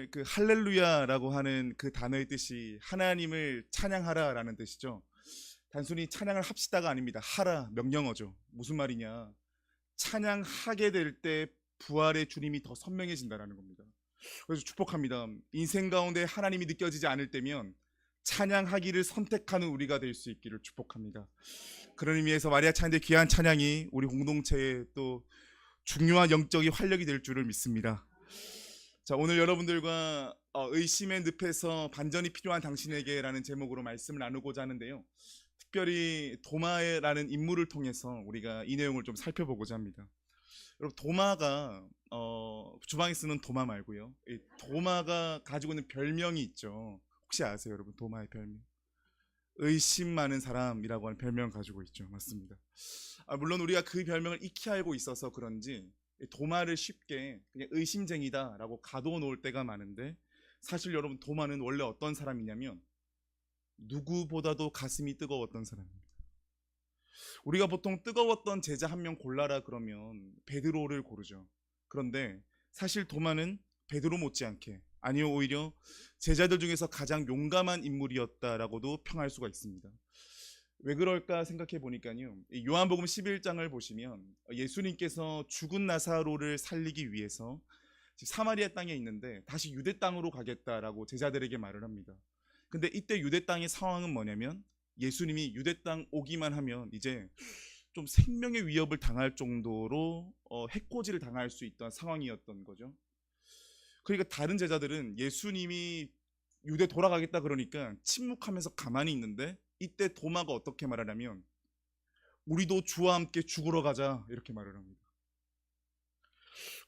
사실 그 할렐루야라고 하는 그 단어의 뜻이 하나님을 찬양하라라는 뜻이죠. 단순히 찬양을 합시다가 아닙니다. 하라, 명령어죠. 무슨 말이냐? 찬양하게 될 때 부활의 주님이 더 선명해진다라는 겁니다. 그래서 축복합니다. 인생 가운데 하나님이 느껴지지 않을 때면 찬양하기를 선택하는 우리가 될 수 있기를 축복합니다. 그런 의미에서 마리아 찬양의 귀한 찬양이 우리 공동체에 또 중요한 영적인 활력이 될 줄을 믿습니다. 자, 오늘 여러분들과 의심의 늪에서 반전이 필요한 당신에게라는 제목으로 말씀을 나누고자 하는데요. 특별히 도마라는 인물을 통해서 우리가 이 내용을 좀 살펴보고자 합니다. 여러분, 도마가 주방에 쓰는 도마 말고요. 이 도마가 가지고 있는 별명이 있죠. 혹시 아세요, 여러분? 도마의 별명. 의심 많은 사람이라고 하는 별명을 가지고 있죠. 맞습니다. 물론 우리가 그 별명을 익히 알고 있어서 그런지 도마를 쉽게 그냥 의심쟁이다라고 가둬놓을 때가 많은데, 사실 여러분, 도마는 원래 어떤 사람이냐면 누구보다도 가슴이 뜨거웠던 사람입니다. 우리가 보통 뜨거웠던 제자 한 명 골라라 그러면 베드로를 고르죠. 그런데 사실 도마는 베드로 못지않게, 아니요, 오히려 제자들 중에서 가장 용감한 인물이었다라고도 평할 수가 있습니다. 왜 그럴까 생각해 보니까요, 요한복음 11장을 보시면 예수님께서 죽은 나사로를 살리기 위해서 사마리아 땅에 있는데 다시 유대 땅으로 가겠다라고 제자들에게 말을 합니다. 근데 이때 유대 땅의 상황은 뭐냐면, 예수님이 유대 땅 오기만 하면 이제 좀 생명의 위협을 당할 정도로 해코지를 당할 수 있던 상황이었던 거죠. 그러니까 다른 제자들은 예수님이 유대 돌아가겠다 그러니까 침묵하면서 가만히 있는데, 이때 도마가 어떻게 말하냐면 우리도 주와 함께 죽으러 가자, 이렇게 말을 합니다.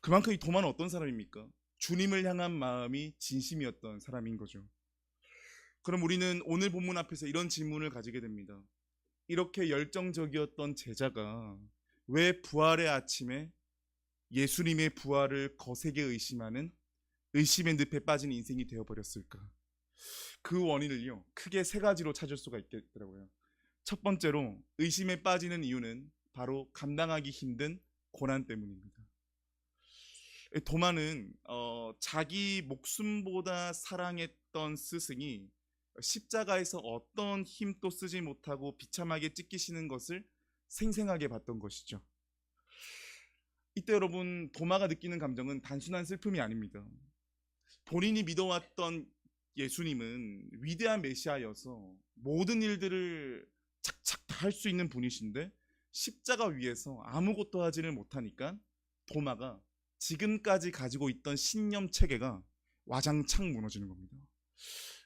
그만큼 이 도마는 어떤 사람입니까? 주님을 향한 마음이 진심이었던 사람인 거죠. 그럼 우리는 오늘 본문 앞에서 이런 질문을 가지게 됩니다. 이렇게 열정적이었던 제자가 왜 부활의 아침에 예수님의 부활을 거세게 의심하는 의심의 늪에 빠진 인생이 되어버렸을까? 그 원인을요, 크게 세 가지로 찾을 수가 있겠더라고요. 첫 번째로, 의심에 빠지는 이유는 바로 감당하기 힘든 고난 때문입니다. 도마는 자기 목숨보다 사랑했던 스승이 십자가에서 어떤 힘도 쓰지 못하고 비참하게 찢기시는 것을 생생하게 봤던 것이죠. 이때 여러분, 도마가 느끼는 감정은 단순한 슬픔이 아닙니다. 본인이 믿어왔던 예수님은 위대한 메시아여서 모든 일들을 착착 다 할 수 있는 분이신데, 십자가 위에서 아무것도 하지를 못하니까 도마가 지금까지 가지고 있던 신념 체계가 와장창 무너지는 겁니다.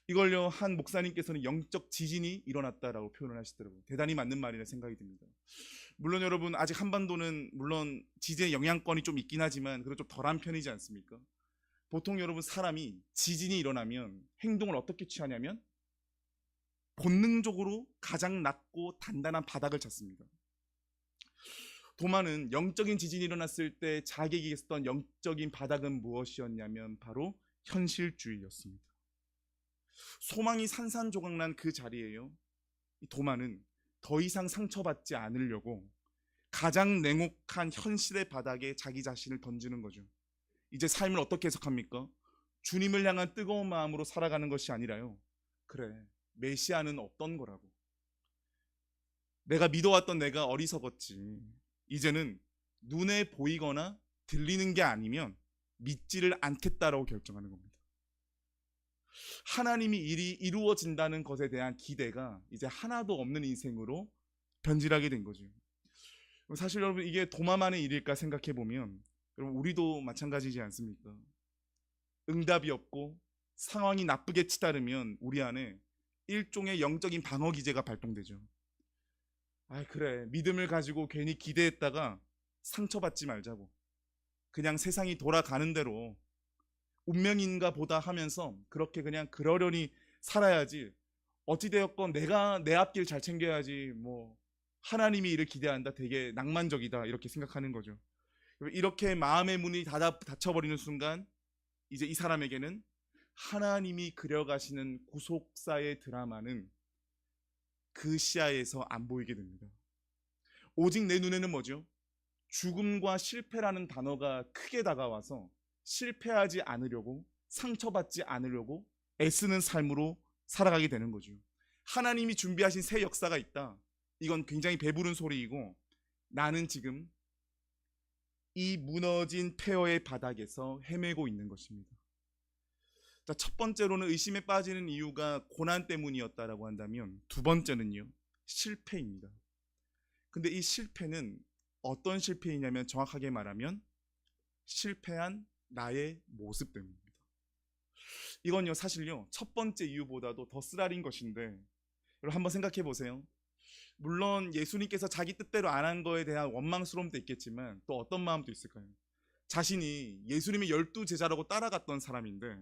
이걸요, 한 목사님께서는 영적 지진이 일어났다라고 표현을 하시더라고요. 대단히 맞는 말이라 생각이 듭니다. 물론 여러분, 아직 한반도는 물론 지진의 영향권이 좀 있긴 하지만 그래도 좀 덜한 편이지 않습니까? 보통 여러분, 사람이 지진이 일어나면 행동을 어떻게 취하냐면 본능적으로 가장 낮고 단단한 바닥을 찾습니다. 도마는 영적인 지진이 일어났을 때 자기에게 있었던 영적인 바닥은 무엇이었냐면 바로 현실주의였습니다. 소망이 산산조각난 그 자리에요, 이 도마는 더 이상 상처받지 않으려고 가장 냉혹한 현실의 바닥에 자기 자신을 던지는 거죠. 이제 삶을 어떻게 해석합니까? 주님을 향한 뜨거운 마음으로 살아가는 것이 아니라요, 그래, 메시아는 없던 거라고, 내가 믿어왔던 내가 어리석었지, 이제는 눈에 보이거나 들리는 게 아니면 믿지를 않겠다라고 결정하는 겁니다. 하나님이 일이 이루어진다는 것에 대한 기대가 이제 하나도 없는 인생으로 변질하게 된 거죠. 사실 여러분, 이게 도마만의 일일까 생각해 보면 여러분, 우리도 마찬가지지 않습니까? 응답이 없고 상황이 나쁘게 치달으면 우리 안에 일종의 영적인 방어 기제가 발동되죠. 그래, 믿음을 가지고 괜히 기대했다가 상처받지 말자고, 그냥 세상이 돌아가는 대로 운명인가 보다 하면서 그렇게 그냥 그러려니 살아야지, 어찌되었건 내가 내 앞길 잘 챙겨야지, 뭐 하나님이 이를 기대한다, 되게 낭만적이다, 이렇게 생각하는 거죠. 이렇게 마음의 문이 닫혀버리는 순간 이제 이 사람에게는 하나님이 그려가시는 구속사의 드라마는 그 시야에서 안 보이게 됩니다. 오직 내 눈에는 뭐죠? 죽음과 실패라는 단어가 크게 다가와서 실패하지 않으려고 상처받지 않으려고 애쓰는 삶으로 살아가게 되는 거죠. 하나님이 준비하신 새 역사가 있다. 이건 굉장히 배부른 소리이고, 나는 지금 이 무너진 폐허의 바닥에서 헤매고 있는 것입니다. 자, 첫 번째로는 의심에 빠지는 이유가 고난 때문이었다라고 한다면, 두 번째는요, 실패입니다. 근데 이 실패는 어떤 실패이냐면, 정확하게 말하면 실패한 나의 모습 때문입니다. 이건요, 사실요, 첫 번째 이유보다도 더 쓰라린 것인데, 여러분 한번 생각해 보세요. 물론 예수님께서 자기 뜻대로 안 한 거에 대한 원망스러움도 있겠지만, 또 어떤 마음도 있을까요? 자신이 예수님의 12제자라고 따라갔던 사람인데,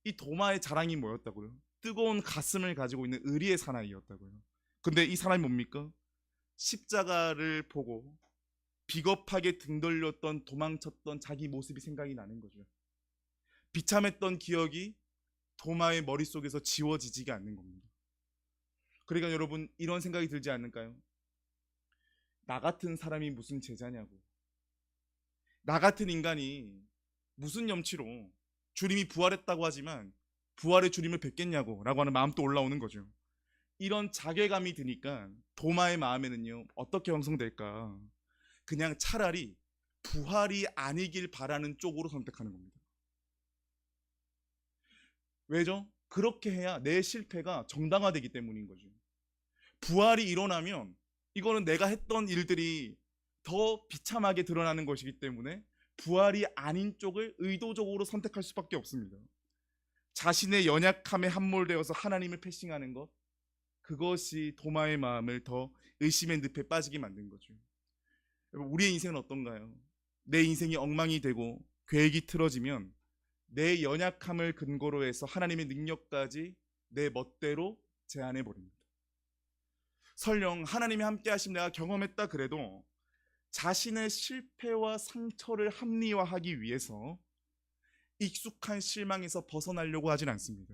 이 도마의 자랑이 뭐였다고요? 뜨거운 가슴을 가지고 있는 의리의 사나이였다고요. 근데 이 사람이 뭡니까? 십자가를 보고 비겁하게 등 돌렸던, 도망쳤던 자기 모습이 생각이 나는 거죠. 비참했던 기억이 도마의 머릿속에서 지워지지가 않는 겁니다. 그러니까 여러분, 이런 생각이 들지 않을까요? 나 같은 사람이 무슨 제자냐고, 나 같은 인간이 무슨 염치로 주님이 부활했다고 하지만 부활의 주님을 뵙겠냐고 라고 하는 마음도 올라오는 거죠. 이런 자괴감이 드니까 도마의 마음에는요, 어떻게 형성될까? 그냥 차라리 부활이 아니길 바라는 쪽으로 선택하는 겁니다. 왜죠? 그렇게 해야 내 실패가 정당화되기 때문인 거죠. 부활이 일어나면 이거는 내가 했던 일들이 더 비참하게 드러나는 것이기 때문에 부활이 아닌 쪽을 의도적으로 선택할 수밖에 없습니다. 자신의 연약함에 함몰되어서 하나님을 패싱하는 것, 그것이 도마의 마음을 더 의심의 늪에 빠지게 만든 거죠. 우리의 인생은 어떤가요? 내 인생이 엉망이 되고 계획이 틀어지면 내 연약함을 근거로 해서 하나님의 능력까지 내 멋대로 제한해 버립니다. 설령 하나님이 함께 하심 내가 경험했다 그래도 자신의 실패와 상처를 합리화하기 위해서 익숙한 실망에서 벗어나려고 하진 않습니다.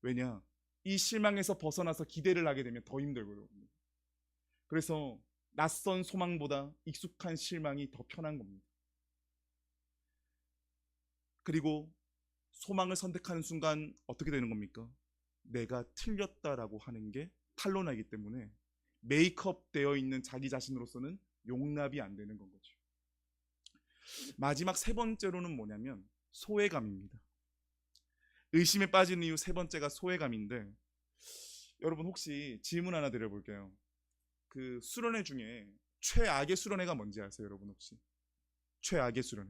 왜냐? 이 실망에서 벗어나서 기대를 하게 되면 더 힘들고요. 그래서 낯선 소망보다 익숙한 실망이 더 편한 겁니다. 그리고 소망을 선택하는 순간 어떻게 되는 겁니까? 내가 틀렸다라고 하는 게 탄로나기 때문에 메이크업 되어 있는 자기 자신으로서는 용납이 안 되는 건 거죠. 마지막 세 번째로는 뭐냐면 소외감입니다. 의심에 빠진 이유 세 번째가 소외감인데, 여러분 혹시 질문 하나 드려볼게요. 그 수련회 중에 최악의 수련회가 뭔지 아세요? 여러분 혹시 최악의 수련회,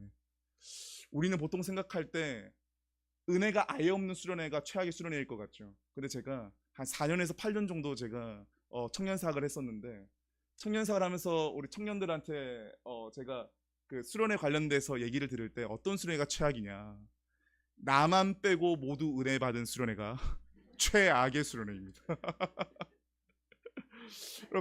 우리는 보통 생각할 때 은혜가 아예 없는 수련회가 최악의 수련회일 것 같죠. 근데 제가 한 4년에서 8년 정도 제가 청년사학을 했었는데, 청년사학을 하면서 우리 청년들한테 제가 그 수련회 관련돼서 얘기를 들을 때 어떤 수련회가 최악이냐, 나만 빼고 모두 은혜 받은 수련회가 최악의 수련회입니다.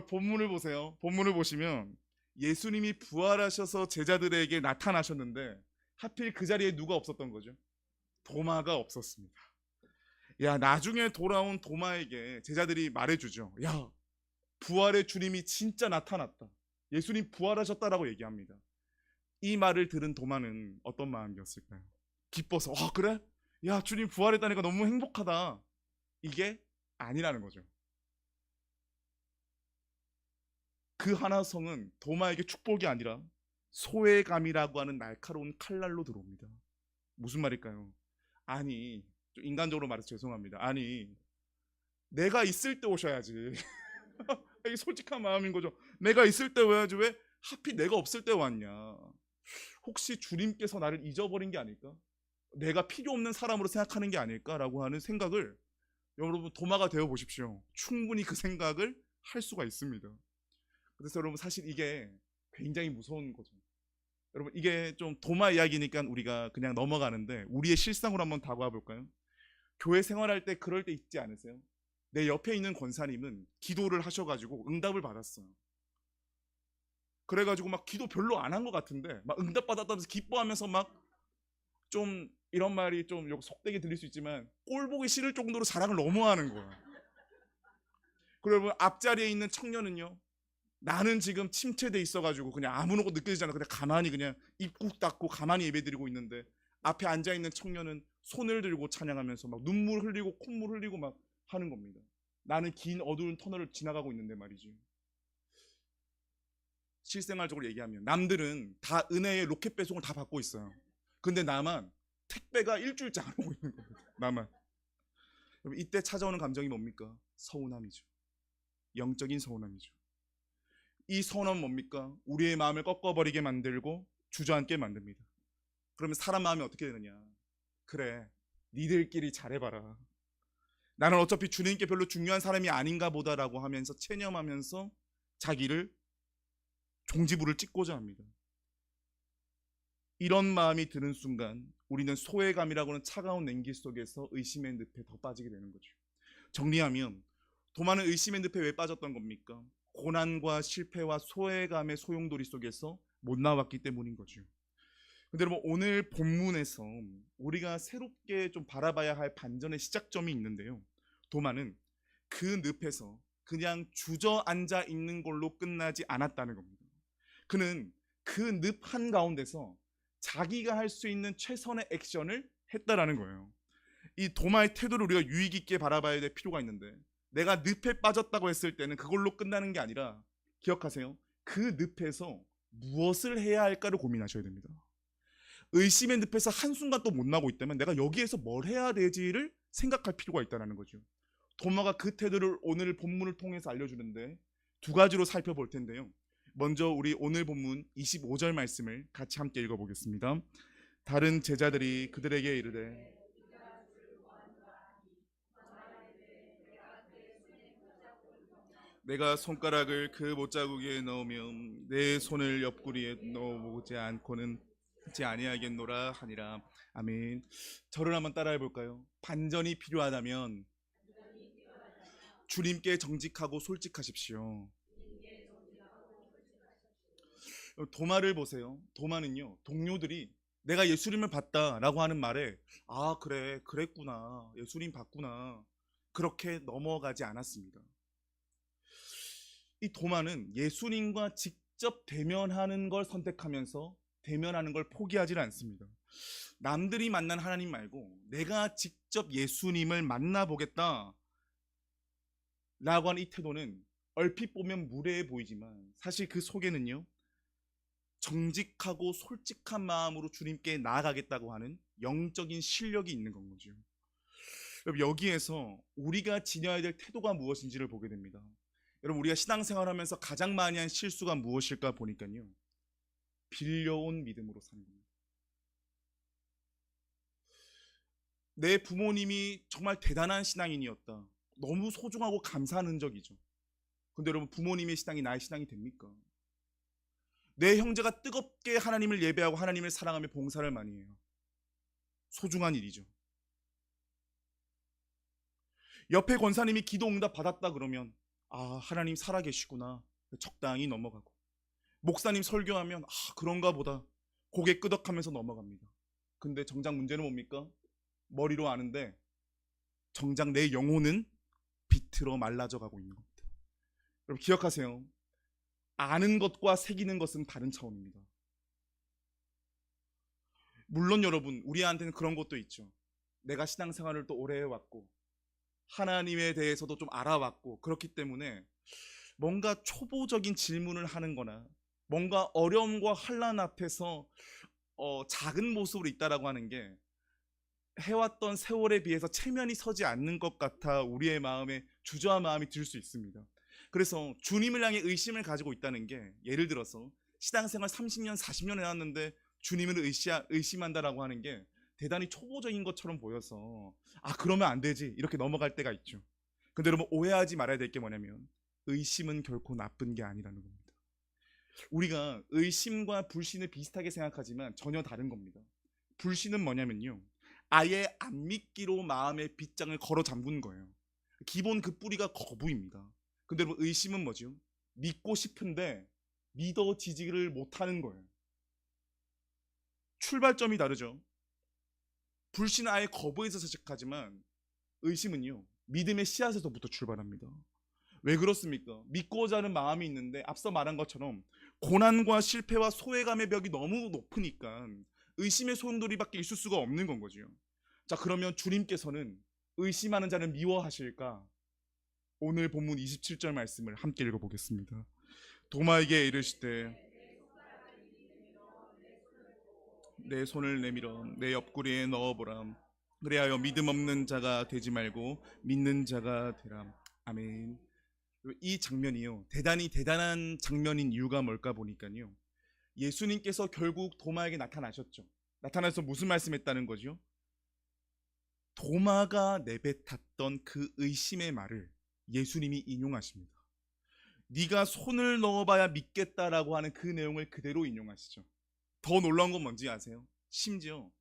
본문을 보세요. 본문을 보시면 예수님이 부활하셔서 제자들에게 나타나셨는데 하필 그 자리에 누가 없었던 거죠? 도마가 없었습니다. 야, 나중에 돌아온 도마에게 제자들이 말해주죠. 야, 부활의 주님이 진짜 나타났다. 예수님 부활하셨다라고 얘기합니다. 이 말을 들은 도마는 어떤 마음이었을까요? 기뻐서, 그래? 야, 주님 부활했다니까 너무 행복하다. 이게 아니라는 거죠. 그 하나성은 도마에게 축복이 아니라 소외감이라고 하는 날카로운 칼날로 들어옵니다. 무슨 말일까요? 아니, 좀 인간적으로 말해서 죄송합니다. 아니, 내가 있을 때 오셔야지. 이게 솔직한 마음인 거죠. 내가 있을 때 와야지, 왜 하필 내가 없을 때 왔냐. 혹시 주님께서 나를 잊어버린 게 아닐까? 내가 필요 없는 사람으로 생각하는 게 아닐까라고 하는 생각을, 여러분 도마가 되어 보십시오. 충분히 그 생각을 할 수가 있습니다. 그래서 여러분 사실 이게 굉장히 무서운 거죠. 여러분 이게 좀 도마 이야기니까 우리가 그냥 넘어가는데, 우리의 실상으로 한번 다가와 볼까요? 교회 생활할 때 그럴 때 있지 않으세요? 내 옆에 있는 권사님은 기도를 하셔가지고 응답을 받았어요. 그래가지고 막 기도 별로 안 한 것 같은데 막 응답 받았다면서 기뻐하면서 막, 좀 이런 말이 좀 속되게 들릴 수 있지만 꼴 보기 싫을 정도로 자랑을 너무 하는 거예요. 그리고 여러분 앞자리에 있는 청년은요, 나는 지금 침체돼 있어가지고 그냥 아무것도 느껴지지 않아. 그냥 가만히 그냥 입국 닫고 가만히 예배드리고 있는데, 앞에 앉아있는 청년은 손을 들고 찬양하면서 막 눈물 흘리고 콧물 흘리고 막 하는 겁니다. 나는 긴 어두운 터널을 지나가고 있는데 말이지. 실생활적으로 얘기하면 남들은 다 은혜의 로켓 배송을 다 받고 있어요. 근데 나만 택배가 일주일째 안 오고 있는 겁니다. 나만. 이때 찾아오는 감정이 뭡니까? 서운함이죠. 영적인 서운함이죠. 이 서운함은 뭡니까? 우리의 마음을 꺾어버리게 만들고 주저앉게 만듭니다. 그러면 사람 마음이 어떻게 되느냐? 그래, 니들끼리 잘해봐라. 나는 어차피 주님께 별로 중요한 사람이 아닌가 보다라고 하면서 체념하면서 자기를 종지부를 찍고자 합니다. 이런 마음이 드는 순간 우리는 소외감이라고 하는 차가운 냉기 속에서 의심의 늪에 더 빠지게 되는 거죠. 정리하면 도마는 의심의 늪에 왜 빠졌던 겁니까? 고난과 실패와 소외감의 소용돌이 속에서 못 나왔기 때문인 거죠. 근데 여러분, 오늘 본문에서 우리가 새롭게 좀 바라봐야 할 반전의 시작점이 있는데요. 도마는 그 늪에서 그냥 주저앉아 있는 걸로 끝나지 않았다는 겁니다. 그는 그 늪 한가운데서 자기가 할 수 있는 최선의 액션을 했다라는 거예요. 이 도마의 태도를 우리가 유익 있게 바라봐야 될 필요가 있는데, 내가 늪에 빠졌다고 했을 때는 그걸로 끝나는 게 아니라, 기억하세요, 그 늪에서 무엇을 해야 할까를 고민하셔야 됩니다. 의심의 늪에서 한순간 또 못 나고 있다면 내가 여기에서 뭘 해야 되지를 생각할 필요가 있다는 거죠. 도마가 그 태도를 오늘 본문을 통해서 알려주는데 두 가지로 살펴볼 텐데요. 먼저 우리 오늘 본문 25절 말씀을 같이 함께 읽어보겠습니다. 다른 제자들이 그들에게 이르되 내가 손가락을 그 못자국에 넣으면 내 손을 옆구리에 넣어보지 않고는 하지 아니하겠노라 하니라. 아멘. 저를 한번 따라해 볼까요? 반전이 필요하다면 주님께 정직하고 솔직하십시오. 도마를 보세요. 도마는요, 동료들이 내가 예수님을 봤다라고 하는 말에 아 그래 그랬구나, 예수님 봤구나, 그렇게 넘어가지 않았습니다. 이 도마는 예수님과 직접 대면하는 걸 선택하면서 대면하는 걸 포기하지 않습니다. 남들이 만난 하나님 말고 내가 직접 예수님을 만나보겠다 라고 하는 이 태도는 얼핏 보면 무례해 보이지만 사실 그 속에는요, 정직하고 솔직한 마음으로 주님께 나아가겠다고 하는 영적인 실력이 있는 건 거죠. 여기에서 우리가 지녀야 될 태도가 무엇인지를 보게 됩니다. 여러분, 우리가 신앙생활하면서 가장 많이 한 실수가 무엇일까 보니까요, 빌려온 믿음으로 사는 겁니다. 내 부모님이 정말 대단한 신앙인이었다, 너무 소중하고 감사한 흔적이죠. 근데 여러분, 부모님의 신앙이 나의 신앙이 됩니까? 내 형제가 뜨겁게 하나님을 예배하고 하나님을 사랑하며 봉사를 많이 해요. 소중한 일이죠. 옆에 권사님이 기도 응답 받았다 그러면 아 하나님 살아계시구나, 적당히 넘어가고, 목사님 설교하면 아 그런가 보다 고개 끄덕하면서 넘어갑니다. 근데 정작 문제는 뭡니까? 머리로 아는데 정작 내 영혼은 비틀어 말라져 가고 있는 겁니다. 여러분 기억하세요. 아는 것과 새기는 것은 다른 차원입니다. 물론 여러분, 우리한테는 그런 것도 있죠. 내가 신앙생활을 또 오래 해왔고 하나님에 대해서도 좀 알아왔고 그렇기 때문에 뭔가 초보적인 질문을 하는 거나 뭔가 어려움과 환난 앞에서 작은 모습으로 있다라고 하는 게 해왔던 세월에 비해서 체면이 서지 않는 것 같아 우리의 마음에 주저한 마음이 들 수 있습니다. 그래서 주님을 향해 의심을 가지고 있다는 게, 예를 들어서 신앙생활 30년 40년 해왔는데 주님을 의심한다라고 하는 게 대단히 초보적인 것처럼 보여서 아 그러면 안 되지 이렇게 넘어갈 때가 있죠. 근데 여러분, 오해하지 말아야 될 게 뭐냐면 의심은 결코 나쁜 게 아니라는 겁니다. 우리가 의심과 불신을 비슷하게 생각하지만 전혀 다른 겁니다. 불신은 뭐냐면요, 아예 안 믿기로 마음의 빗장을 걸어 잠근 거예요. 기본 그 뿌리가 거부입니다. 근데 여러분, 의심은 뭐죠? 믿고 싶은데 믿어지지를 못하는 거예요. 출발점이 다르죠. 불신은 아예 거부에서 시작하지만 의심은요, 믿음의 씨앗에서부터 출발합니다. 왜 그렇습니까? 믿고자 하는 마음이 있는데 앞서 말한 것처럼 고난과 실패와 소외감의 벽이 너무 높으니까 의심의 소용돌이밖에 있을 수가 없는 건 거죠. 자, 그러면 주님께서는 의심하는 자를 미워하실까? 오늘 본문 27절 말씀을 함께 읽어보겠습니다. 도마에게 이르시되 내 손을 내밀어 내 옆구리에 넣어보라. 그리하여 믿음 없는 자가 되지 말고 믿는 자가 되라. 아멘. 이 장면이요, 대단히 대단한 장면인 이유가 뭘까 보니까요, 예수님께서 결국 도마에게 나타나셨죠. 나타나서 무슨 말씀했다는 거죠? 도마가 내뱉었던 그 의심의 말을 예수님이 인용하십니다. 네가 손을 넣어봐야 믿겠다라고 하는 그 내용을 그대로 인용하시죠. 더 놀라운 건 뭔지 아세요? 심지어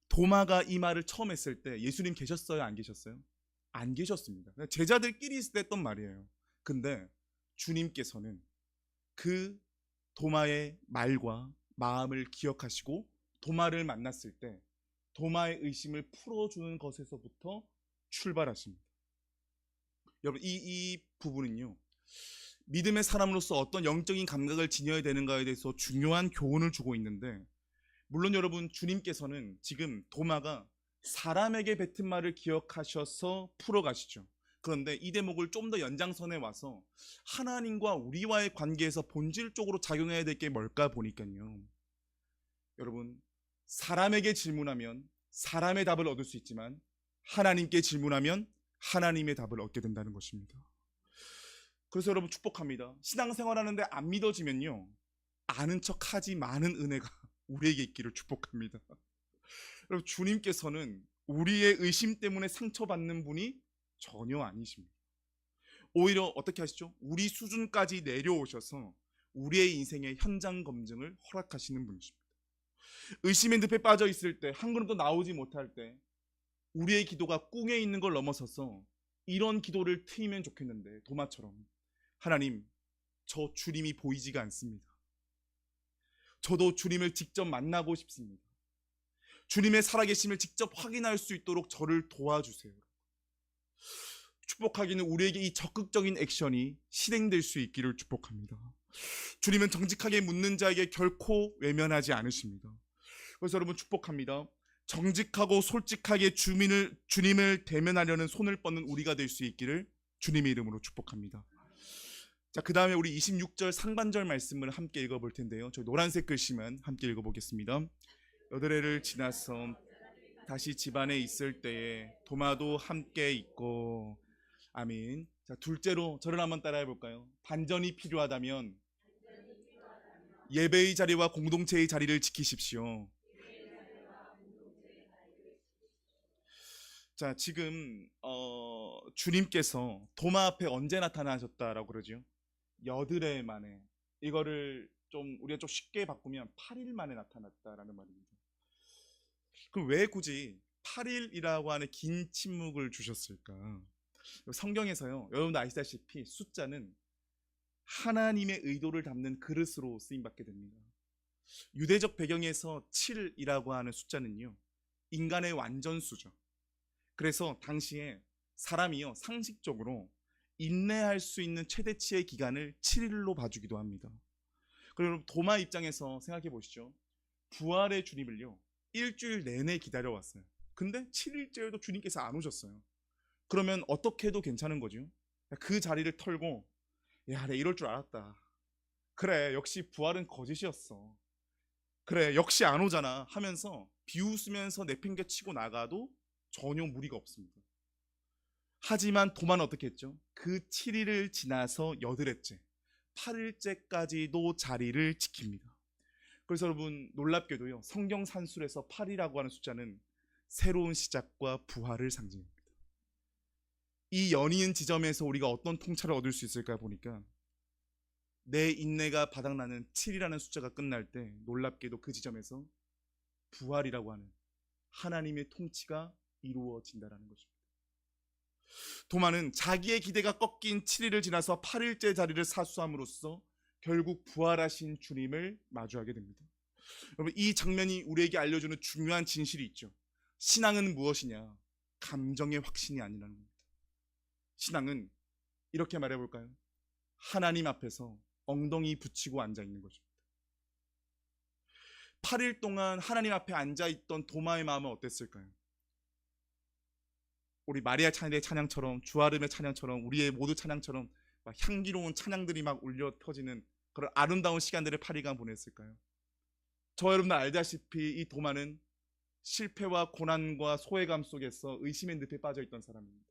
도마가 이 말을 처음 했을 때 예수님 계셨어요? 안 계셨어요? 안 계셨습니다. 제자들끼리 있을 때 했던 말이에요. 근데 주님께서는 그 도마의 말과 마음을 기억하시고 도마를 만났을 때 도마의 의심을 풀어주는 것에서부터 출발하십니다. 여러분, 이 부분은요, 믿음의 사람으로서 어떤 영적인 감각을 지녀야 되는가에 대해서 중요한 교훈을 주고 있는데, 물론 여러분, 주님께서는 지금 도마가 사람에게 뱉은 말을 기억하셔서 풀어가시죠. 그런데 이 대목을 좀 더 연장선에 와서 하나님과 우리와의 관계에서 본질적으로 작용해야 될 게 뭘까 보니까요, 여러분, 사람에게 질문하면 사람의 답을 얻을 수 있지만 하나님께 질문하면 하나님의 답을 얻게 된다는 것입니다. 그래서 여러분, 축복합니다. 신앙생활하는데 안 믿어지면요, 아는 척하지 많은 은혜가 우리에게 있기를 축복합니다. 여러분, 주님께서는 우리의 의심 때문에 상처받는 분이 전혀 아니십니다. 오히려 어떻게 하시죠? 우리 수준까지 내려오셔서 우리의 인생의 현장 검증을 허락하시는 분이십니다. 의심의 늪에 빠져 있을 때, 한 걸음도 나오지 못할 때 우리의 기도가 꿍에 있는 걸 넘어서서 이런 기도를 트이면 좋겠는데, 도마처럼 하나님, 저 주님이 보이지가 않습니다. 저도 주님을 직접 만나고 싶습니다. 주님의 살아계심을 직접 확인할 수 있도록 저를 도와주세요. 축복하기는 우리에게 이 적극적인 액션이 실행될 수 있기를 축복합니다. 주님은 정직하게 묻는 자에게 결코 외면하지 않으십니다. 그래서 여러분, 축복합니다. 정직하고 솔직하게 주님을 대면하려는 손을 뻗는 우리가 될 수 있기를 주님의 이름으로 축복합니다. 자, 그 다음에 우리 26절 상반절 말씀을 함께 읽어볼 텐데요, 저 노란색 글씨만 함께 읽어보겠습니다. 여드레를 지나서 다시 집안에 있을 때에 도마도 함께 있고. 아멘. 자, 둘째로 저를 한번 따라해 볼까요? 반전이 필요하다면 예배의 자리와 공동체의 자리를 지키십시오. 자, 지금 주님께서 도마 앞에 언제 나타나셨다라고 그러죠? 여드레 만에. 이거를 좀 우리가 좀 쉽게 바꾸면 8일 만에 나타났다라는 말입니다. 그럼 왜 굳이 8일이라고 하는 긴 침묵을 주셨을까? 성경에서요, 여러분도 아시다시피 숫자는 하나님의 의도를 담는 그릇으로 쓰임받게 됩니다. 유대적 배경에서 7이라고 하는 숫자는요, 인간의 완전수죠. 그래서 당시에 사람이요, 상식적으로 인내할 수 있는 최대치의 기간을 7일로 봐주기도 합니다. 그리고 도마 입장에서 생각해 보시죠. 부활의 주님을요, 일주일 내내 기다려왔어요. 근데 7일째에도 주님께서 안 오셨어요. 그러면 어떻게 해도 괜찮은 거죠. 그 자리를 털고, 야, 내가 이럴 줄 알았다. 그래, 역시 부활은 거짓이었어. 그래, 역시 안 오잖아 하면서 비웃으면서 내팽개치고 나가도 전혀 무리가 없습니다. 하지만 도마는 어떻게 했죠? 그 7일을 지나서 여드레째, 8일째까지도 자리를 지킵니다. 그래서 여러분, 놀랍게도요, 성경 산술에서 8이라고 하는 숫자는 새로운 시작과 부활을 상징합니다. 이 연이은 지점에서 우리가 어떤 통찰을 얻을 수 있을까 보니까, 내 인내가 바닥나는 7이라는 숫자가 끝날 때 놀랍게도 그 지점에서 부활이라고 하는 하나님의 통치가 이루어진다는 것입니다. 도마는 자기의 기대가 꺾인 7일을 지나서 8일째 자리를 사수함으로써 결국 부활하신 주님을 마주하게 됩니다. 여러분, 이 장면이 우리에게 알려주는 중요한 진실이 있죠. 신앙은 무엇이냐? 감정의 확신이 아니라는 겁니다. 신앙은 이렇게 말해볼까요? 하나님 앞에서 엉덩이 붙이고 앉아 있는 것입니다. 8일 동안 하나님 앞에 앉아있던 도마의 마음은 어땠을까요? 우리 마리아 찬양의 찬양처럼, 주아름의 찬양처럼, 우리의 모두 찬양처럼 막 향기로운 찬양들이 막 울려 터지는 그런 아름다운 시간들을 8일간 보냈을까요? 저 여러분들 알다시피 이 도마는 실패와 고난과 소외감 속에서 의심의 늪에 빠져있던 사람입니다.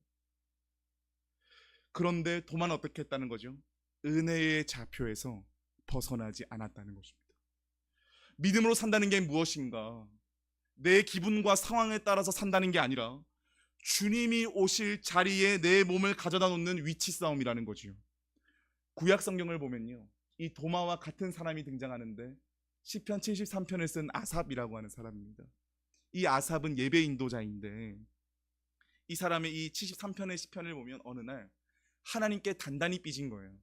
그런데 도마는 어떻게 했다는 거죠? 은혜의 좌표에서 벗어나지 않았다는 것입니다. 믿음으로 산다는 게 무엇인가? 내 기분과 상황에 따라서 산다는 게 아니라 주님이 오실 자리에 내 몸을 가져다 놓는 위치 싸움이라는 거지요. 구약 성경을 보면요, 이 도마와 같은 사람이 등장하는데 시편 73편을 쓴 아삽이라고 하는 사람입니다. 이 아삽은 예배 인도자인데 이 사람의 이 73편의 시편을 보면 어느 날 하나님께 단단히 삐진 거예요.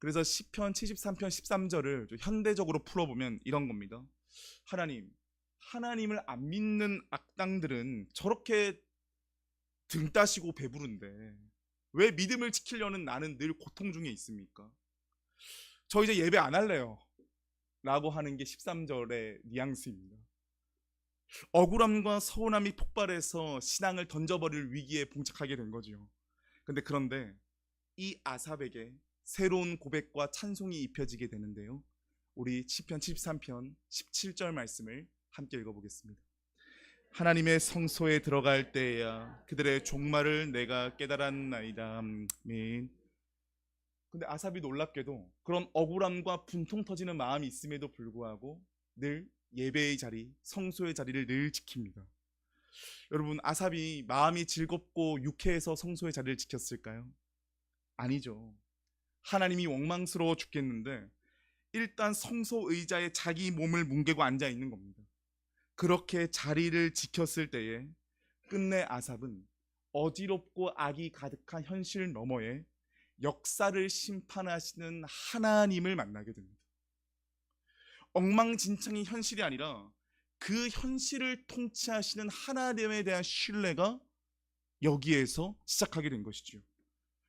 그래서 시편 73편 13절을 좀 현대적으로 풀어보면 이런 겁니다. 하나님을 안 믿는 악당들은 저렇게 등 따시고 배부른데 왜 믿음을 지키려는 나는 늘 고통 중에 있습니까? 저 이제 예배 안 할래요 라고 하는 게 13절의 뉘앙스입니다. 억울함과 서운함이 폭발해서 신앙을 던져버릴 위기에 봉착하게 된 거지요. 그런데 이 아삽에게 새로운 고백과 찬송이 입혀지게 되는데요. 우리 시편 73편 17절 말씀을 함께 읽어보겠습니다. 하나님의 성소에 들어갈 때야 그들의 종말을 내가 깨달았나이다. 아멘. 근데 아삽이 놀랍게도 그런 억울함과 분통 터지는 마음이 있음에도 불구하고 늘 예배의 자리, 성소의 자리를 늘 지킵니다. 여러분, 아삽이 마음이 즐겁고 유쾌해서 성소의 자리를 지켰을까요? 아니죠. 하나님이 원망스러워 죽겠는데 일단 성소 의자에 자기 몸을 뭉개고 앉아 있는 겁니다. 그렇게 자리를 지켰을 때에 끝내 아삽은 어지럽고 악이 가득한 현실 너머에 역사를 심판하시는 하나님을 만나게 됩니다. 엉망진창인 현실이 아니라 그 현실을 통치하시는 하나님에 대한 신뢰가 여기에서 시작하게 된 것이죠.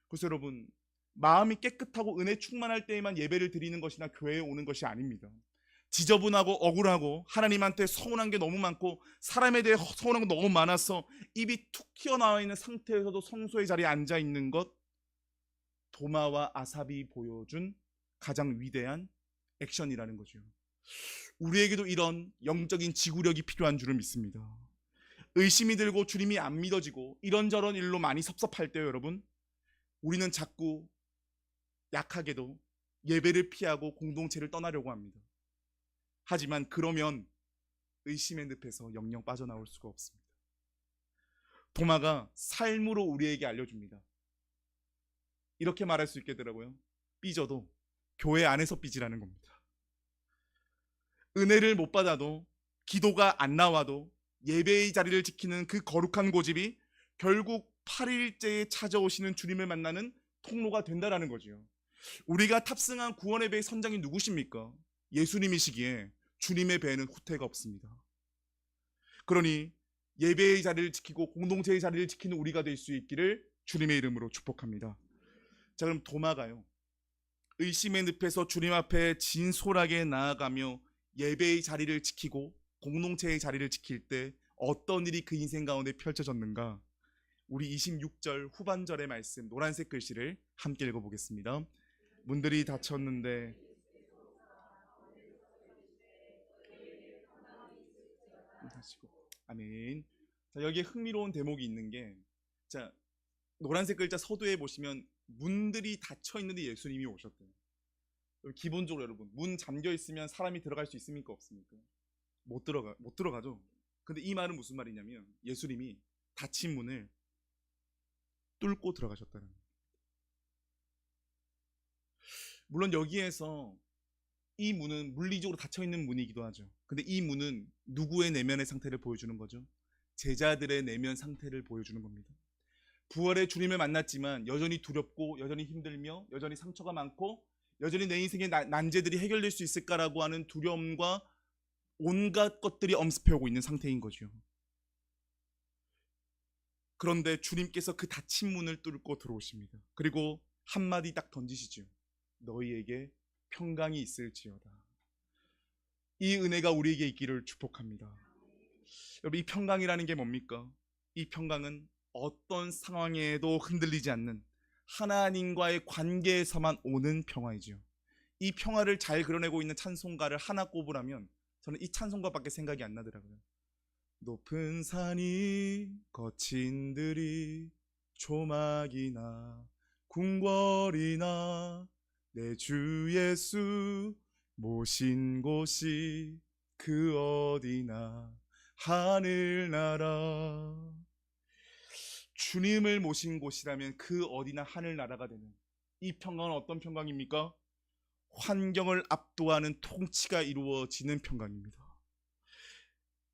그래서 여러분, 마음이 깨끗하고 은혜 충만할 때에만 예배를 드리는 것이나 교회에 오는 것이 아닙니다. 지저분하고 억울하고 하나님한테 서운한 게 너무 많고 사람에 대해 서운한 게 너무 많아서 입이 툭 튀어나와 있는 상태에서도 성소의 자리에 앉아 있는 것, 도마와 아삽이 보여준 가장 위대한 액션이라는 거죠. 우리에게도 이런 영적인 지구력이 필요한 줄을 믿습니다. 의심이 들고 주님이 안 믿어지고 이런저런 일로 많이 섭섭할 때요, 여러분, 우리는 자꾸 약하게도 예배를 피하고 공동체를 떠나려고 합니다. 하지만 그러면 의심의 늪에서 영영 빠져나올 수가 없습니다. 도마가 삶으로 우리에게 알려줍니다. 이렇게 말할 수 있겠더라고요. 삐져도 교회 안에서 삐지라는 겁니다. 은혜를 못 받아도, 기도가 안 나와도 예배의 자리를 지키는 그 거룩한 고집이 결국 8일째에 찾아오시는 주님을 만나는 통로가 된다는 거죠. 우리가 탑승한 구원의 배의 선장이 누구십니까? 예수님이시기에 주님의 배에는 후퇴가 없습니다. 그러니 예배의 자리를 지키고 공동체의 자리를 지키는 우리가 될 수 있기를 주님의 이름으로 축복합니다. 자, 그럼 도마가요, 의심의 늪에서 주님 앞에 진솔하게 나아가며 예배의 자리를 지키고 공동체의 자리를 지킬 때 어떤 일이 그 인생 가운데 펼쳐졌는가? 우리 26절 후반절의 말씀 노란색 글씨를 함께 읽어보겠습니다. 문들이 닫혔는데 아멘. 자, 여기에 흥미로운 대목이 있는 게, 자, 노란색 글자 서두에 보시면 문들이 닫혀 있는데 예수님이 오셨대요. 기본적으로 여러분, 문 잠겨 있으면 사람이 들어갈 수 있습니까, 없습니까? 못 들어가죠. 근데 이 말은 무슨 말이냐면 예수님이 닫힌 문을 뚫고 들어가셨다는 거예요. 물론 여기에서 이 문은 물리적으로 닫혀 있는 문이기도 하죠. 근데 이 문은 누구의 내면의 상태를 보여주는 거죠? 제자들의 내면 상태를 보여주는 겁니다. 부활의 주님을 만났지만 여전히 두렵고 여전히 힘들며 여전히 상처가 많고 여전히 내 인생의 난제들이 해결될 수 있을까라고 하는 두려움과 온갖 것들이 엄습해오고 있는 상태인 거죠. 그런데 주님께서 그 닫힌 문을 뚫고 들어오십니다. 그리고 한마디 딱 던지시죠. 너희에게 평강이 있을지어다. 이 은혜가 우리에게 있기를 축복합니다. 여러분, 이 평강이라는 게 뭡니까? 이 평강은 어떤 상황에도 흔들리지 않는 하나님과의 관계에서만 오는 평화이지요. 이 평화를 잘 그려내고 있는 찬송가를 하나 꼽으라면 저는 이 찬송가밖에 생각이 안 나더라고요. 높은 산이 거친 들이 조막이나 궁궐이나 내 주 예수 모신 곳이 그 어디나 하늘나라. 주님을 모신 곳이라면 그 어디나 하늘나라가 되는 이 평강은 어떤 평강입니까? 환경을 압도하는 통치가 이루어지는 평강입니다.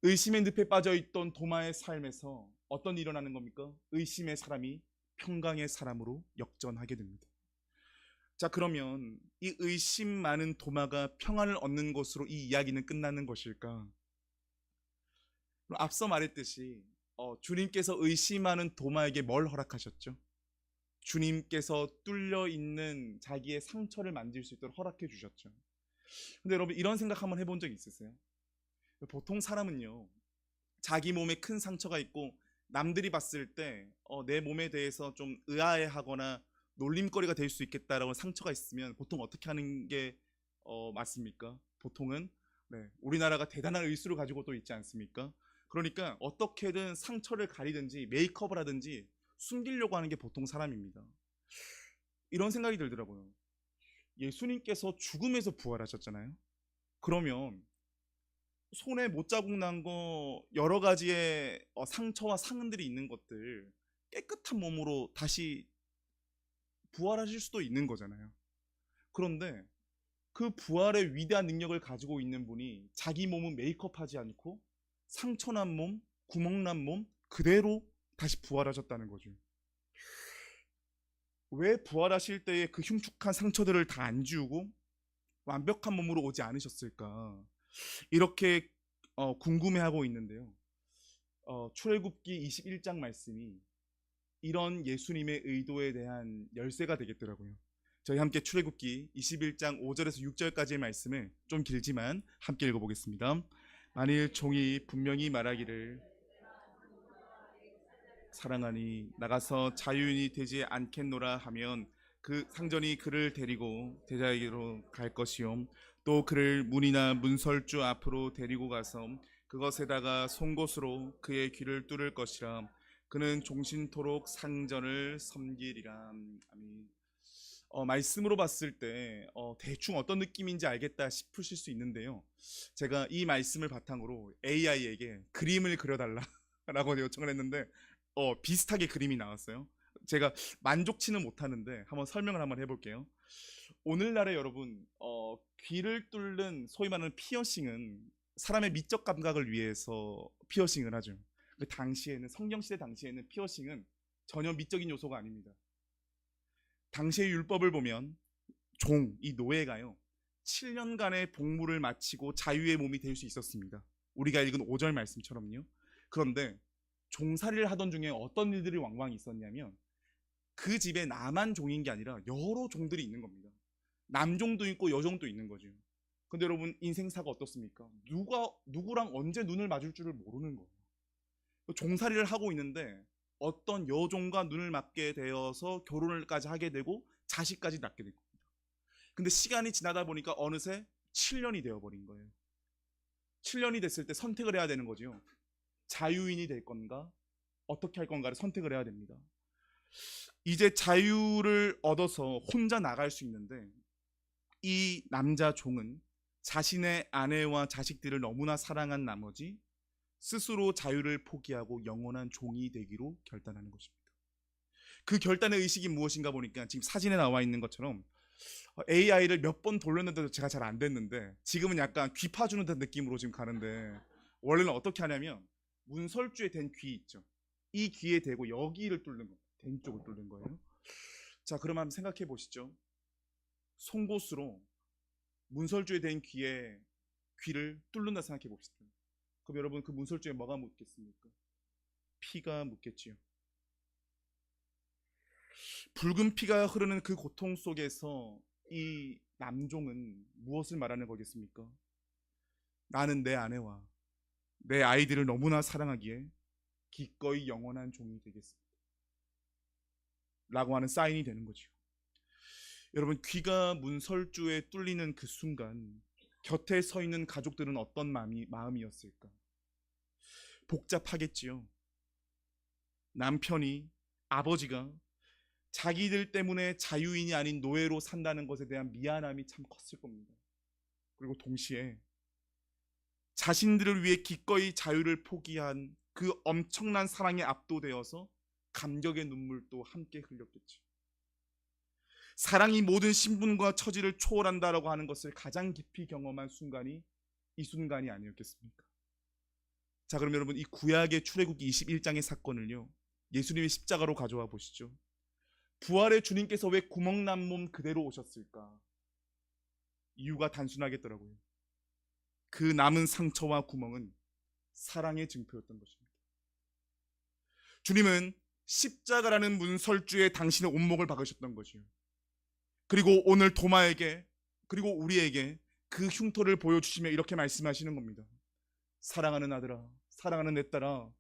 의심의 늪에 빠져있던 도마의 삶에서 어떤 일이 일어나는 겁니까? 의심의 사람이 평강의 사람으로 역전하게 됩니다. 자, 그러면 이 의심 많은 도마가 평안을 얻는 것으로 이 이야기는 끝나는 것일까? 앞서 말했듯이 주님께서 의심하는 도마에게 뭘 허락하셨죠? 주님께서 뚫려 있는 자기의 상처를 만질 수 있도록 허락해 주셨죠. 근데 여러분, 이런 생각 한번 해본 적 있으세요? 보통 사람은요, 자기 몸에 큰 상처가 있고 남들이 봤을 때 내 몸에 대해서 좀 의아해하거나 놀림거리가 될 수 있겠다라고 상처가 있으면 보통 어떻게 하는 게 맞습니까? 보통은 우리나라가 대단한 의술을 가지고 또 있지 않습니까? 그러니까 어떻게든 상처를 가리든지 메이크업을 하든지 숨기려고 하는 게 보통 사람입니다. 이런 생각이 들더라고요. 예수님께서 죽음에서 부활하셨잖아요. 그러면 손에 못자국 난 거 여러 가지의 상처와 상흔들이 있는 것들 깨끗한 몸으로 다시 부활하실 수도 있는 거잖아요. 그런데 그 부활의 위대한 능력을 가지고 있는 분이 자기 몸은 메이크업하지 않고 상처난 몸, 구멍난 몸 그대로 다시 부활하셨다는 거죠. 왜 부활하실 때의 그 흉측한 상처들을 다 안 지우고 완벽한 몸으로 오지 않으셨을까? 이렇게 궁금해하고 있는데요. 출애굽기 21장 말씀이 이런 예수님의 의도에 대한 열쇠가 되겠더라고요. 저희 함께 출애굽기 21장 5절에서 6절까지의 말씀을 좀 길지만 함께 읽어보겠습니다. 만일 종이 분명히 말하기를 사랑하니 나가서 자유인이 되지 않겠노라 하면 그 상전이 그를 데리고 대자에게로 갈 것이요 또 그를 문이나 문설주 앞으로 데리고 가서 그것에다가 송곳으로 그의 귀를 뚫을 것이라. 그는 종신토록 상전을 섬기리라. 아멘. 말씀으로 봤을 때 대충 어떤 느낌인지 알겠다 싶으실 수 있는데요. 제가 이 말씀을 바탕으로 AI에게 그림을 그려달라라고 요청을 했는데 비슷하게 그림이 나왔어요. 제가 만족치는 못하는데 한번 설명을 한번 해볼게요. 오늘날에 여러분 귀를 뚫는 소위 말하는 피어싱은 사람의 미적 감각을 위해서 피어싱을 하죠. 그 당시에는 성경시대 당시에는 피어싱은 전혀 미적인 요소가 아닙니다. 당시의 율법을 보면 이 노예가요 7년간의 복무를 마치고 자유의 몸이 될 수 있었습니다. 우리가 읽은 5절 말씀처럼요. 그런데 종살이를 하던 중에 어떤 일들이 왕왕 있었냐면 그 집에 나만 종인 게 아니라 여러 종들이 있는 겁니다. 남종도 있고 여종도 있는 거죠. 근데 여러분 인생사가 어떻습니까? 누구랑 언제 눈을 맞을 줄을 모르는 거예요. 종살이를 하고 있는데 어떤 여종과 눈을 맞게 되어서 결혼을까지 하게 되고 자식까지 낳게 된 겁니다. 근데 시간이 지나다 보니까 어느새 7년이 되어버린 거예요. 7년이 됐을 때 선택을 해야 되는 거죠. 자유인이 될 건가? 어떻게 할 건가를 선택을 해야 됩니다. 이제 자유를 얻어서 혼자 나갈 수 있는데 이 남자 종은 자신의 아내와 자식들을 너무나 사랑한 나머지 스스로 자유를 포기하고 영원한 종이 되기로 결단하는 것입니다. 그 결단의 의식이 무엇인가 보니까 지금 사진에 나와 있는 것처럼 AI를 몇 번 돌렸는데도 제가 잘 안 됐는데 지금은 약간 귀 파주는 듯한 느낌으로 지금 가는데 원래는 어떻게 하냐면 문설주에 댄 귀 있죠. 이 귀에 대고 여기를 뚫는 거예요. 된 쪽을 뚫는 거예요. 자, 그럼 한번 생각해 보시죠. 송곳으로 문설주에 댄 귀를 뚫는다 생각해 봅시다. 그럼 여러분 그 문설주에 뭐가 묻겠습니까? 피가 묻겠지요. 붉은 피가 흐르는 그 고통 속에서 이 남종은 무엇을 말하는 거겠습니까? 나는 내 아내와 내 아이들을 너무나 사랑하기에 기꺼이 영원한 종이 되겠습니다. 라고 하는 사인이 되는 거죠. 여러분, 귀가 문설주에 뚫리는 그 순간 곁에 서 있는 가족들은 어떤 마음이었을까? 복잡하겠지요. 남편이, 아버지가 자기들 때문에 자유인이 아닌 노예로 산다는 것에 대한 미안함이 참 컸을 겁니다. 그리고 동시에 자신들을 위해 기꺼이 자유를 포기한 그 엄청난 사랑에 압도되어서 감격의 눈물도 함께 흘렸겠죠. 사랑이 모든 신분과 처지를 초월한다라고 하는 것을 가장 깊이 경험한 순간이 이 순간이 아니었겠습니까? 자, 그럼 여러분, 이 구약의 출애굽기 21장의 사건을요, 예수님의 십자가로 가져와 보시죠. 부활의 주님께서 왜 구멍 난 몸 그대로 오셨을까? 이유가 단순하겠더라고요. 그 남은 상처와 구멍은 사랑의 증표였던 것입니다. 주님은 십자가라는 문설주에 당신의 온목을 박으셨던 것이요. 그리고 오늘 도마에게, 그리고 우리에게 그 흉터를 보여주시며 이렇게 말씀하시는 겁니다. 사랑하는 아들아, 사랑하는 내 딸아,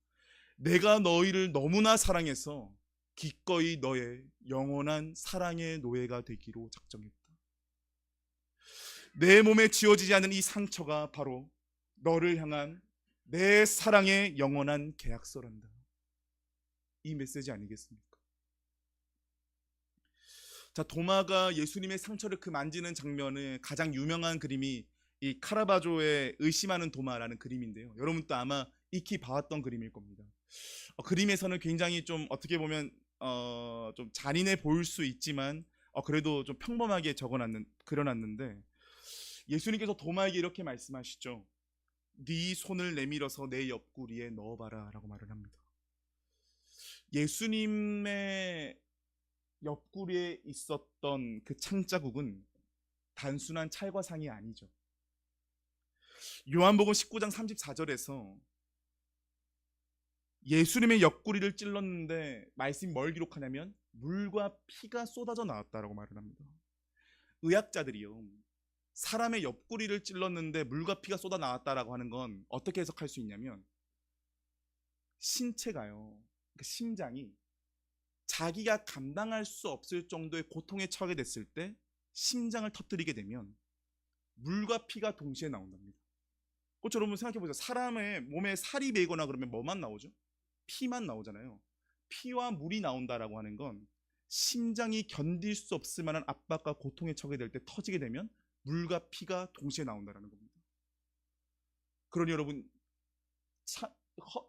내가 너희를 너무나 사랑해서 기꺼이 너의 영원한 사랑의 노예가 되기로 작정했다. 내 몸에 지어지지 않은 이 상처가 바로 너를 향한 내 사랑의 영원한 계약서란다. 이 메시지 아니겠습니까? 자, 도마가 예수님의 상처를 그 만지는 장면은 가장 유명한 그림이 이 카라바조의 의심하는 도마라는 그림인데요. 여러분도 아마 익히 봐왔던 그림일 겁니다. 그림에서는 굉장히 좀 어떻게 보면 좀 잔인해 보일 수 있지만 그래도 좀 평범하게 그려놨는데, 예수님께서 도마에게 이렇게 말씀하시죠. 네 손을 내밀어서 내 옆구리에 넣어봐라 라고 말을 합니다. 예수님의 옆구리에 있었던 그 창자국은 단순한 찰과 상이 아니죠. 요한복음 19장 34절에서 예수님의 옆구리를 찔렀는데 말씀이 뭘 기록하냐면 물과 피가 쏟아져 나왔다라고 말을 합니다. 의학자들이요, 사람의 옆구리를 찔렀는데 물과 피가 쏟아 나왔다라고 하는 건 어떻게 해석할 수 있냐면, 신체가요, 그 심장이 자기가 감당할 수 없을 정도의 고통에 처하게 됐을 때 심장을 터뜨리게 되면 물과 피가 동시에 나온답니다. 그렇죠? 여러분 생각해 보세요. 사람의 몸에 살이 베이거나 그러면 뭐만 나오죠? 피만 나오잖아요. 피와 물이 나온다라고 하는 건 심장이 견딜 수 없을 만한 압박과 고통에 처하게 될 때 터지게 되면 물과 피가 동시에 나온다라는 겁니다. 그러니 여러분,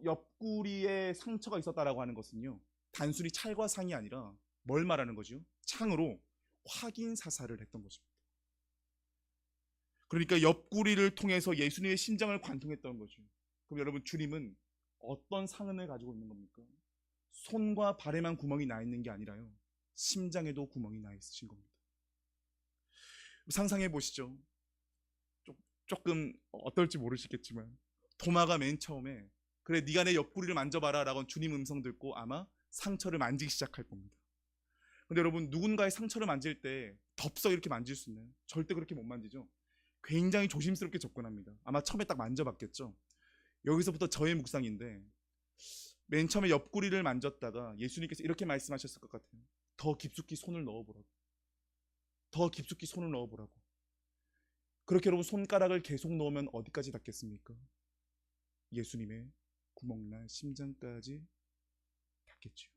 옆구리에 상처가 있었다라고 하는 것은요, 단순히 찰과 상이 아니라 뭘 말하는 거죠? 창으로 확인 사살을 했던 것입니다. 그러니까 옆구리를 통해서 예수님의 심장을 관통했던 거죠. 그럼 여러분, 주님은 어떤 상흔을 가지고 있는 겁니까? 손과 발에만 구멍이 나 있는 게 아니라요, 심장에도 구멍이 나 있으신 겁니다. 상상해 보시죠. 조금 어떨지 모르시겠지만 도마가 맨 처음에 그래 네가 내 옆구리를 만져봐라 라고 주님 음성 듣고 아마 상처를 만지기 시작할 겁니다. 근데 여러분, 누군가의 상처를 만질 때 덥석 이렇게 만질 수 있나요? 절대 그렇게 못 만지죠. 굉장히 조심스럽게 접근합니다. 아마 처음에 딱 만져봤겠죠. 여기서부터 저의 묵상인데, 맨 처음에 옆구리를 만졌다가 예수님께서 이렇게 말씀하셨을 것 같아요. 더 깊숙이 손을 넣어보라고. 더 깊숙이 손을 넣어보라고. 그렇게 여러분, 손가락을 계속 넣으면 어디까지 닿겠습니까? 예수님의 구멍난 심장까지 닿겠죠.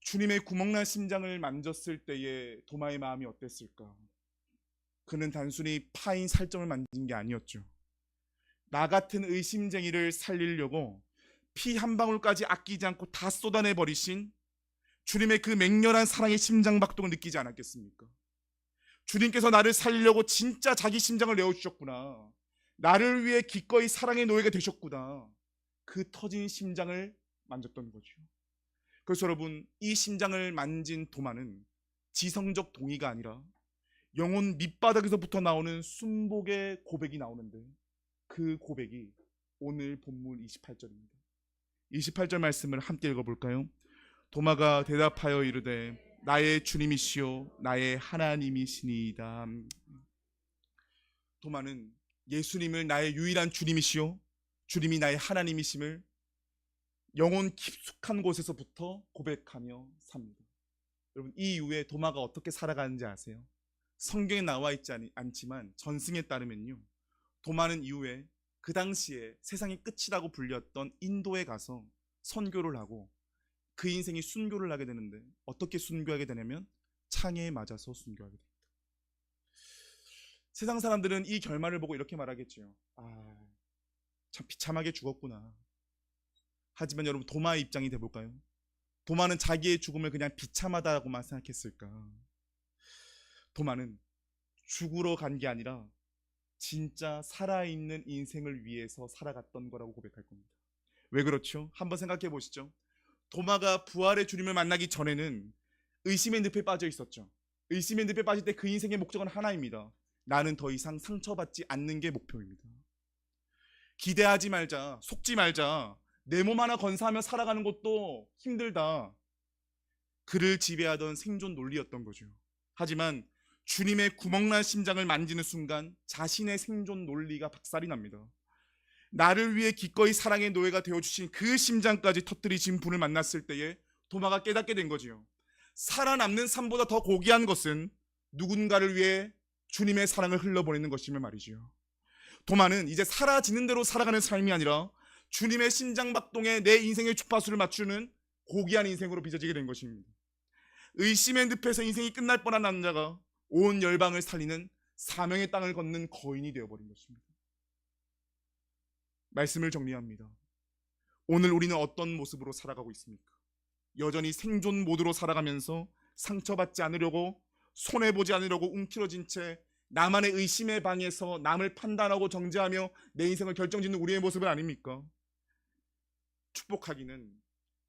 주님의 구멍난 심장을 만졌을 때의 도마의 마음이 어땠을까? 그는 단순히 파인 살점을 만진 게 아니었죠. 나 같은 의심쟁이를 살리려고 피 한 방울까지 아끼지 않고 다 쏟아내 버리신 주님의 그 맹렬한 사랑의 심장박동을 느끼지 않았겠습니까? 주님께서 나를 살리려고 진짜 자기 심장을 내어주셨구나. 나를 위해 기꺼이 사랑의 노예가 되셨구나. 그 터진 심장을 만졌던 거죠. 그래서 여러분, 이 심장을 만진 도마는 지성적 동의가 아니라 영혼 밑바닥에서부터 나오는 순복의 고백이 나오는데, 그 고백이 오늘 본문 28절입니다. 28절 말씀을 함께 읽어볼까요? 도마가 대답하여 이르되 나의 주님이시요 나의 하나님이시니이다. 도마는 예수님을 나의 유일한 주님이시요 주님이 나의 하나님이심을 영혼 깊숙한 곳에서부터 고백하며 삽니다. 여러분, 이 이후에 도마가 어떻게 살아가는지 아세요? 성경에 나와 있지 않지만 전승에 따르면요, 도마는 이후에 그 당시에 세상의 끝이라고 불렸던 인도에 가서 선교를 하고 그 인생이 순교를 하게 되는데, 어떻게 순교하게 되냐면 창에 맞아서 순교하게 됩니다. 세상 사람들은 이 결말을 보고 이렇게 말하겠지요. 참 비참하게 죽었구나. 하지만 여러분, 도마의 입장이 돼볼까요? 도마는 자기의 죽음을 그냥 비참하다고만 생각했을까? 도마는 죽으러 간 게 아니라 진짜 살아있는 인생을 위해서 살아갔던 거라고 고백할 겁니다. 왜 그렇죠? 한번 생각해 보시죠. 도마가 부활의 주님을 만나기 전에는 의심의 늪에 빠져 있었죠. 의심의 늪에 빠질 때 그 인생의 목적은 하나입니다. 나는 더 이상 상처받지 않는 게 목표입니다. 기대하지 말자, 속지 말자, 내 몸 하나 건사하며 살아가는 것도 힘들다. 그를 지배하던 생존 논리였던 거죠. 하지만 주님의 구멍난 심장을 만지는 순간 자신의 생존 논리가 박살이 납니다. 나를 위해 기꺼이 사랑의 노예가 되어주신 그 심장까지 터뜨리신 분을 만났을 때에 도마가 깨닫게 된 거지요. 살아남는 삶보다 더 고귀한 것은 누군가를 위해 주님의 사랑을 흘러보내는 것이며 말이지요. 도마는 이제 사라지는 대로 살아가는 삶이 아니라 주님의 심장박동에 내 인생의 주파수를 맞추는 고귀한 인생으로 빚어지게 된 것입니다. 의심의 늪에서 인생이 끝날 뻔한 남자가 온 열방을 살리는 사명의 땅을 걷는 거인이 되어버린 것입니다. 말씀을 정리합니다. 오늘 우리는 어떤 모습으로 살아가고 있습니까? 여전히 생존 모드로 살아가면서 상처받지 않으려고, 손해보지 않으려고 움츠러진 채 나만의 의심의 방에서 남을 판단하고 정죄하며 내 인생을 결정짓는 우리의 모습은 아닙니까? 축복하기는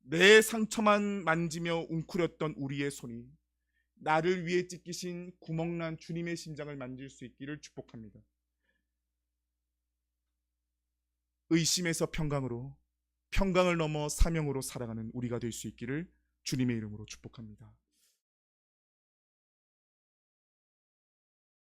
내 상처만 만지며 웅크렸던 우리의 손이 나를 위해 찢기신 구멍난 주님의 심장을 만질 수 있기를 축복합니다. 의심에서 평강으로, 평강을 넘어 사명으로 살아가는 우리가 될 수 있기를 주님의 이름으로 축복합니다.